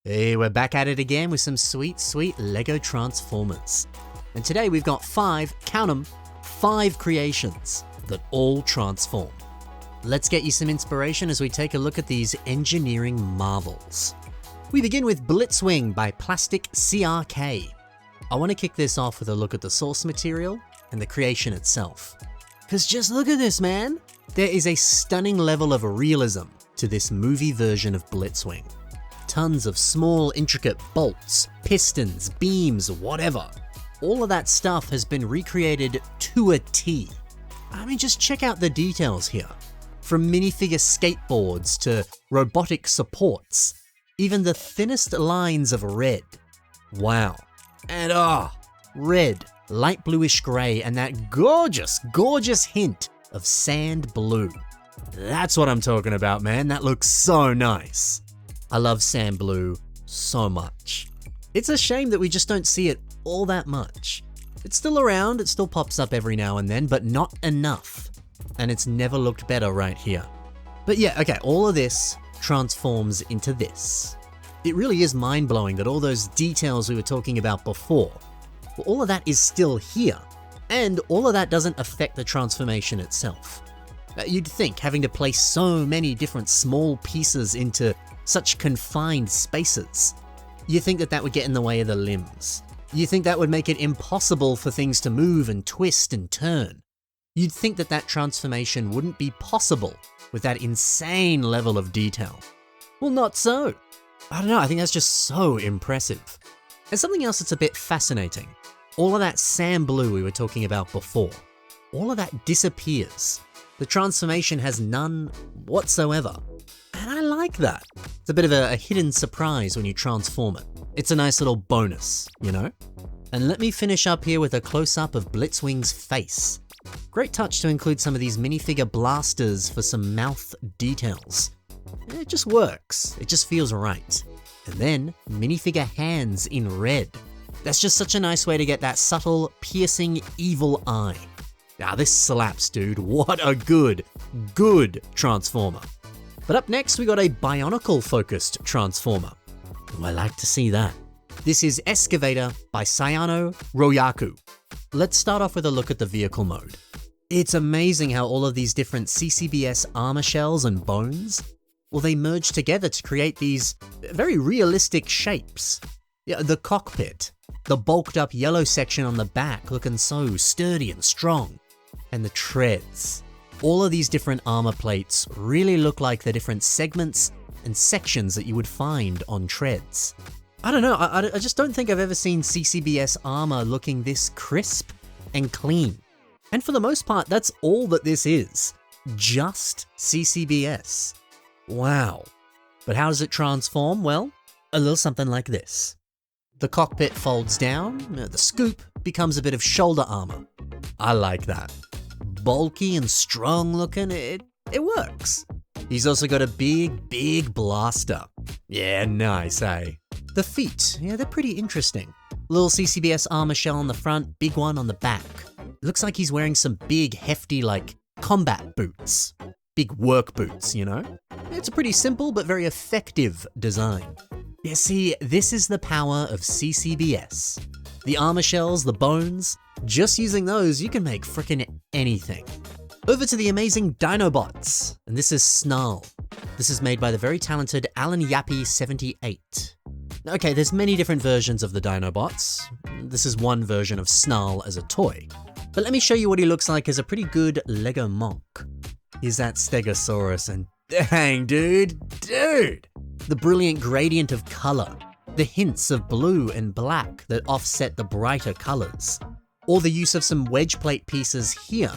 Hey, we're back at it again with some sweet, sweet LEGO Transformers. And today we've got 5, count them, 5 creations that all transform. Let's get you some inspiration as we take a look at these engineering marvels. We begin with Blitzwing by Plastic CRK. I want to kick this off with a look at the source material and the creation itself. Because just look at this, man! There is a stunning level of realism to this movie version of Blitzwing. Tons of small, intricate bolts, pistons, beams, whatever. All of that stuff has been recreated to a T. I mean, just check out the details here. From minifigure skateboards to robotic supports, even the thinnest lines of red. Wow. And red, light bluish gray, and that gorgeous, gorgeous hint of sand blue. That's what I'm talking about, man. That looks so nice. I love sand blue so much. It's a shame that we just don't see it all that much. It's still around, it still pops up every now and then, but not enough. And it's never looked better right here. But yeah, okay, all of this transforms into this. It really is mind-blowing that all those details we were talking about before, well, all of that is still here. And all of that doesn't affect the transformation itself. You'd think having to place so many different small pieces into such confined spaces, you think that would get in the way of the limbs. You think that would make it impossible for things to move and twist and turn. You'd think that transformation wouldn't be possible with that insane level of detail. Well, not so. I don't know, I think that's just so impressive. And something else that's a bit fascinating. All of that sand blue we were talking about before, all of that disappears. The transformation has none whatsoever. And I like that. It's a bit of a hidden surprise when you transform it. It's a nice little bonus, you know? And let me finish up here with a close-up of Blitzwing's face. Great touch to include some of these minifigure blasters for some mouth details. It just works. It just feels right. And then minifigure hands in red. That's just such a nice way to get that subtle, piercing, evil eye. Now this slaps, dude. What a good transformer. But up next, we got a Bionicle-focused transformer. Oh, I like to see that. This is Escavator by Sayano, Royaku. Let's start off with a look at the vehicle mode. It's amazing how all of these different CCBS armor shells and bones, well, they merge together to create these very realistic shapes. Yeah, the cockpit, the bulked up yellow section on the back looking so sturdy and strong, and the treads. All of these different armor plates really look like the different segments and sections that you would find on treads. I don't know, I just don't think I've ever seen CCBS armor looking this crisp and clean. And for the most part, that's all that this is. Just CCBS. Wow. But how does it transform? Well, a little something like this. The cockpit folds down, the scoop becomes a bit of shoulder armor. I like that. Bulky and strong looking, it works. He's also got a big blaster. Yeah, nice, eh? The feet, yeah, they're pretty interesting. Little CCBS armor shell on the front, big one on the back. Looks like he's wearing some big, hefty, like, combat boots. Big work boots, you know? It's a pretty simple but very effective design. Yeah, see, this is the power of CCBS. The armor shells, the bones, just using those, you can make frickin' anything. Over to the amazing Dinobots, and this is Snarl. This is made by the very talented Alan Yappy 78. Okay, there's many different versions of the Dinobots. This is one version of Snarl as a toy. But let me show you what he looks like as a pretty good LEGO mock. Here's that Stegosaurus, and dang, dude! The brilliant gradient of color, the hints of blue and black that offset the brighter colors, or the use of some wedge plate pieces here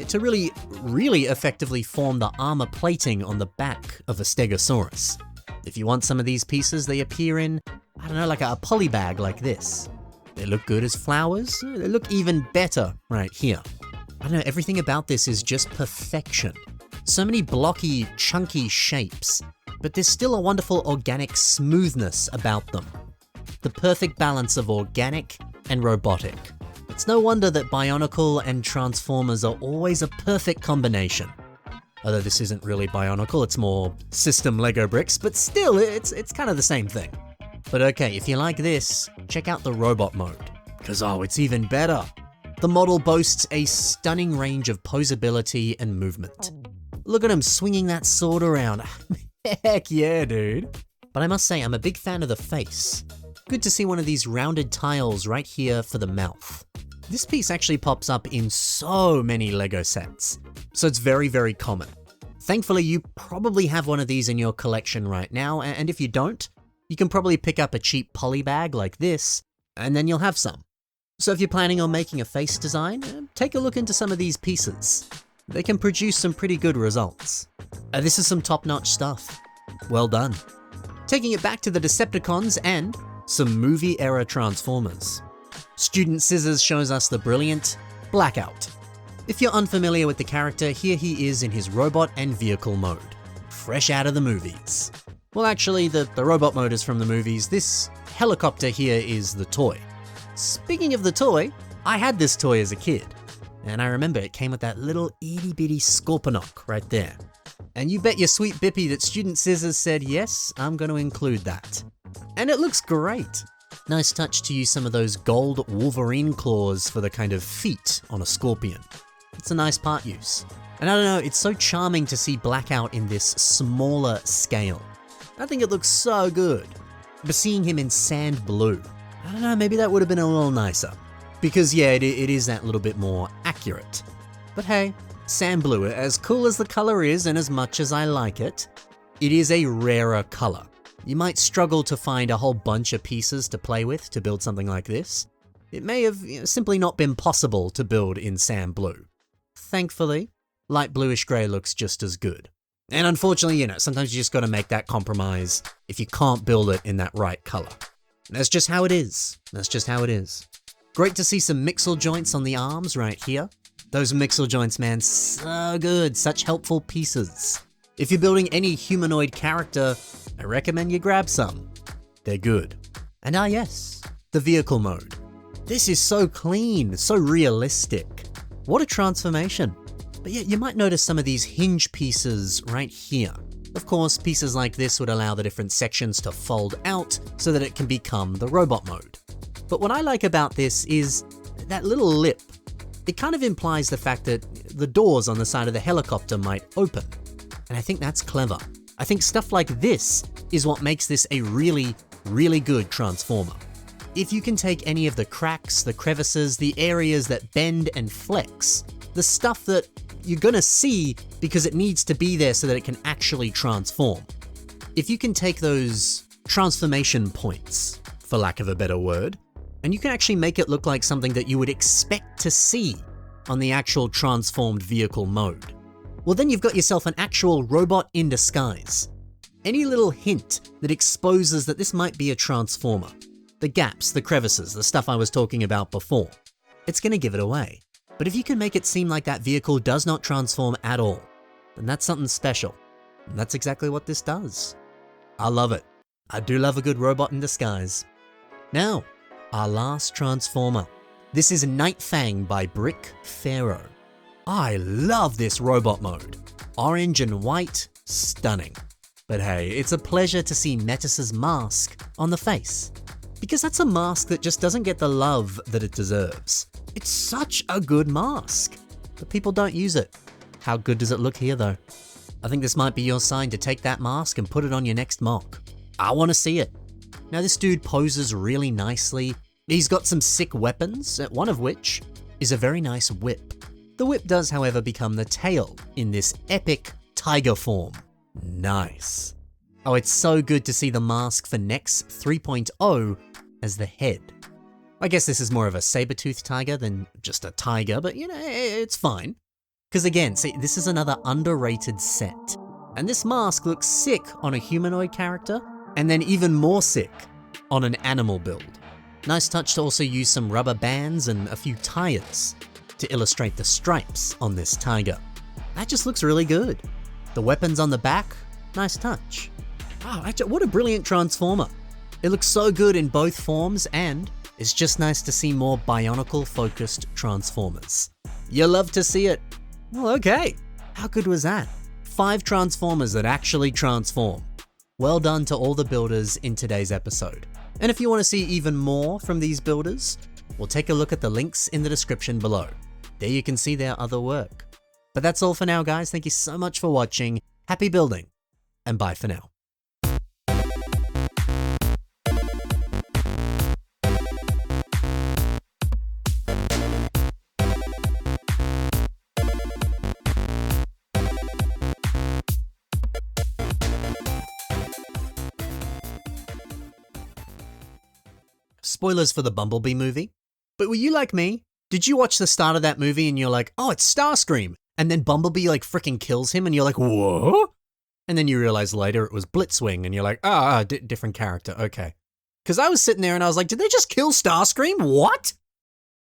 to really effectively form the armor plating on the back of a Stegosaurus. If you want some of these pieces, they appear in, I don't know, like a poly bag like this. They look good as flowers. They look even better right here. I don't know, everything about this is just perfection. So many blocky, chunky shapes, but there's still a wonderful organic smoothness about them. The perfect balance of organic and robotic. It's no wonder that Bionicle and Transformers are always a perfect combination. Although this isn't really Bionicle, it's more system Lego bricks, but still, it's kind of the same thing. But okay, if you like this, check out the robot mode, because it's even better. The model boasts a stunning range of posability and movement. Look at him swinging that sword around. Heck yeah, dude. But I must say, I'm a big fan of the face. Good to see one of these rounded tiles right here for the mouth. This piece actually pops up in so many LEGO sets, so it's very, very common. Thankfully, you probably have one of these in your collection right now, and if you don't, you can probably pick up a cheap poly bag like this, and then you'll have some. So if you're planning on making a face design, take a look into some of these pieces. They can produce some pretty good results. This is some top-notch stuff. Well done. Taking it back to the Decepticons and some movie-era Transformers. Student Scissors shows us the brilliant Blackout. If you're unfamiliar with the character, here he is in his robot and vehicle mode, fresh out of the movies. Well, actually, the robot mode is from the movies. This helicopter here is the toy. Speaking of the toy, I had this toy as a kid, and I remember it came with that little itty-bitty Scorponok right there. And you bet your sweet bippy that Student Scissors said, yes, I'm going to include that. And it looks great. Nice touch to use some of those gold Wolverine claws for the kind of feet on a scorpion. It's a nice part use. And I don't know, it's so charming to see Blackout in this smaller scale. I think it looks so good. But seeing him in sand blue, I don't know, maybe that would have been a little nicer. Because yeah, it is that little bit more accurate. But hey, sand blue, as cool as the color is and as much as I like it, it is a rarer color. You might struggle to find a whole bunch of pieces to play with to build something like this. It may have simply not been possible to build in sand blue. Thankfully, light bluish grey looks just as good. And unfortunately, sometimes you just gotta make that compromise if you can't build it in that right color. That's just how it is. That's just how it is. Great to see some mixel joints on the arms right here. Those mixel joints, man, so good, such helpful pieces. If you're building any humanoid character, I recommend you grab some. They're good. And yes, the vehicle mode. This is so clean, so realistic. What a transformation. But yeah, you might notice some of these hinge pieces right here. Of course, pieces like this would allow the different sections to fold out so that it can become the robot mode. But what I like about this is that little lip. It kind of implies the fact that the doors on the side of the helicopter might open. And I think that's clever. I think stuff like this is what makes this a really, really good transformer. If you can take any of the cracks, the crevices, the areas that bend and flex, the stuff that you're gonna see because it needs to be there so that it can actually transform. If you can take those transformation points, for lack of a better word, and you can actually make it look like something that you would expect to see on the actual transformed vehicle mode, well then you've got yourself an actual robot in disguise. Any little hint that exposes that this might be a transformer, the gaps, the crevices, the stuff I was talking about before, it's gonna give it away. But if you can make it seem like that vehicle does not transform at all, then that's something special. And that's exactly what this does. I love it. I do love a good robot in disguise. Now, our last transformer. This is Night Fang by Brick Pharaoh. I love this robot mode. Orange and white, stunning. But hey, it's a pleasure to see Metis's mask on the face. Because that's a mask that just doesn't get the love that it deserves. It's such a good mask, but people don't use it. How good does it look here though? I think this might be your sign to take that mask and put it on your next mock. I want to see it. Now this dude poses really nicely. He's got some sick weapons, one of which is a very nice whip. The whip does, however, become the tail in this epic tiger form. Nice. Oh, it's so good to see the mask for Nex 3.0 as the head. I guess this is more of a saber-toothed tiger than just a tiger, but it's fine. Because again, see, this is another underrated set. And this mask looks sick on a humanoid character, and then even more sick on an animal build. Nice touch to also use some rubber bands and a few tires to illustrate the stripes on this tiger. That just looks really good. The weapons on the back, nice touch. Wow, actually, what a brilliant transformer. It looks so good in both forms, and it's just nice to see more Bionicle-focused transformers. You love to see it. Well, okay. How good was that? 5 transformers that actually transform. Well done to all the builders in today's episode. And if you want to see even more from these builders, well, take a look at the links in the description below. There you can see their other work. But that's all for now, guys. Thank you so much for watching. Happy building, and bye for now. Spoilers for the Bumblebee movie. But were you like me? Did you watch the start of that movie and you're like, oh, it's Starscream, and then Bumblebee like freaking kills him and you're like, whoa? And then you realize later it was Blitzwing and you're like, different character, okay. Because I was sitting there and I was like, did they just kill Starscream? What?